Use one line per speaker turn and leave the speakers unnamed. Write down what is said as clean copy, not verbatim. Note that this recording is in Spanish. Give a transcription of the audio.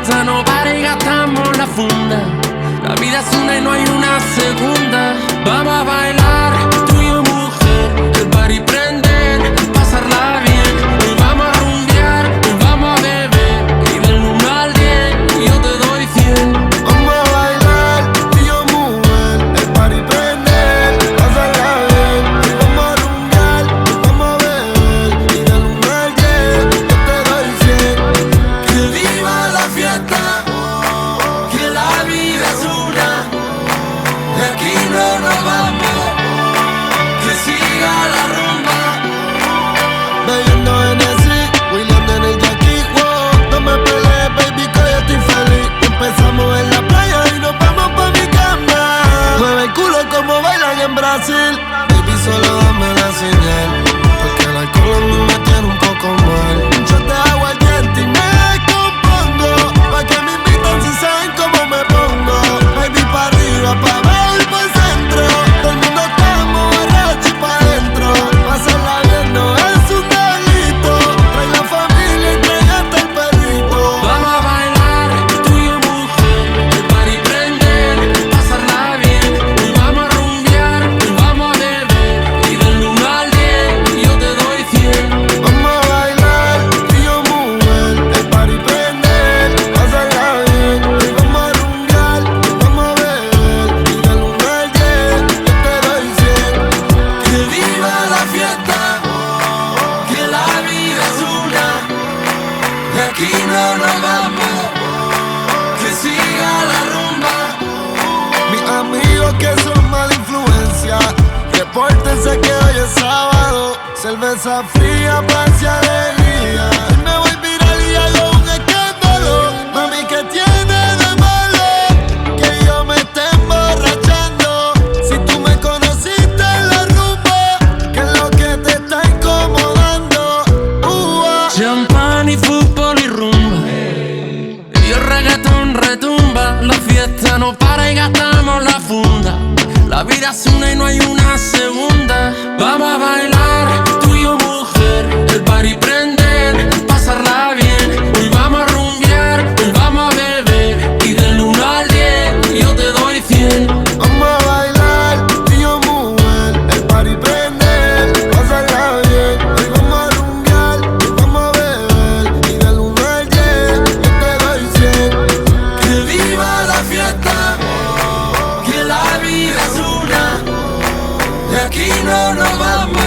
fiesta no para y gastamos la funda. La vida es una y no hay una segunda. Vamos a bailar, tú y yo mujer, el party prender, pasarla bien. Hoy vamos a rumbear, hoy vamos a beber, y del 1 al 10 yo te doy 100.
Vamos a bailar, tú y yo mujer, el party prender, pasarla bien. Hoy vamos a rumbear, hoy vamos a beber, y del 1 al 10 yo te doy 100.
Que viva la fiesta, que la vida es una, de aquí no nos vamos, que siga la rumba.
Bebiendo Hennessy, huileando en el Jackie, wow. No me pelees, baby, que yo estoy feliz. Empezamos en la playa y nos vamos pa' mi cama. Mueve el culo como bailan en Brasil. Baby, solo dame la señal, porque el alcohol a mí me tiene un poco mal. Un shot de aguardiente y me descompongo, pa' que me invitan si saben cómo me pongo. Baby, pa' arriba, pa' abajo y pa' el centro. Todo el mundo estamos borrachos y pa' dentro. Pasarla bien no es un delito. Trae la familia y trae hasta el perrito.
Vamos a bailar, tú y yo mujer, el party prender, pasarla bien. Hoy vamos a rumbear, hoy vamos a beber, y del 1 al 10 yo te doy 100.
Vamos a bailar, tú y yo mujer, el party prender, pasarla bien. Hoy vamos a rumbear, hoy vamos a beber, y del 1 al 10 yo te doy 100.
Que viva la fiesta, que la vida es una, de aquí no nos vamos, que siga la rumba.
Mis amigos que son mala influencia, repórtense que hoy es sábado. Cerveza fría, paz y alegría. Hoy me voy viral y hago un escándalo. Mami, ¿qué tiene de malo que yo me esté emborrachando? Si tú me conociste en la rumba, ¿qué es lo que te está incomodando?
Champán y fútbol y rumba, y el reggaetón retumba. La fiesta no para y gastamos la funda. La vida es una y no hay una segunda. Vamos a bailar, tú y yo mujer, el party prender, pasarla bien. Hoy vamos a rumbear, hoy vamos a beber, y del 1 al 10 yo te doy 100.
Vamos a bailar, tú y yo mujer, el party prender, pasarla bien. Hoy vamos a rumbear, hoy vamos a beber, y del 1 al 10 yo te doy 100.
Que viva la fiesta, que la vida es una, de aquí no nos vamos,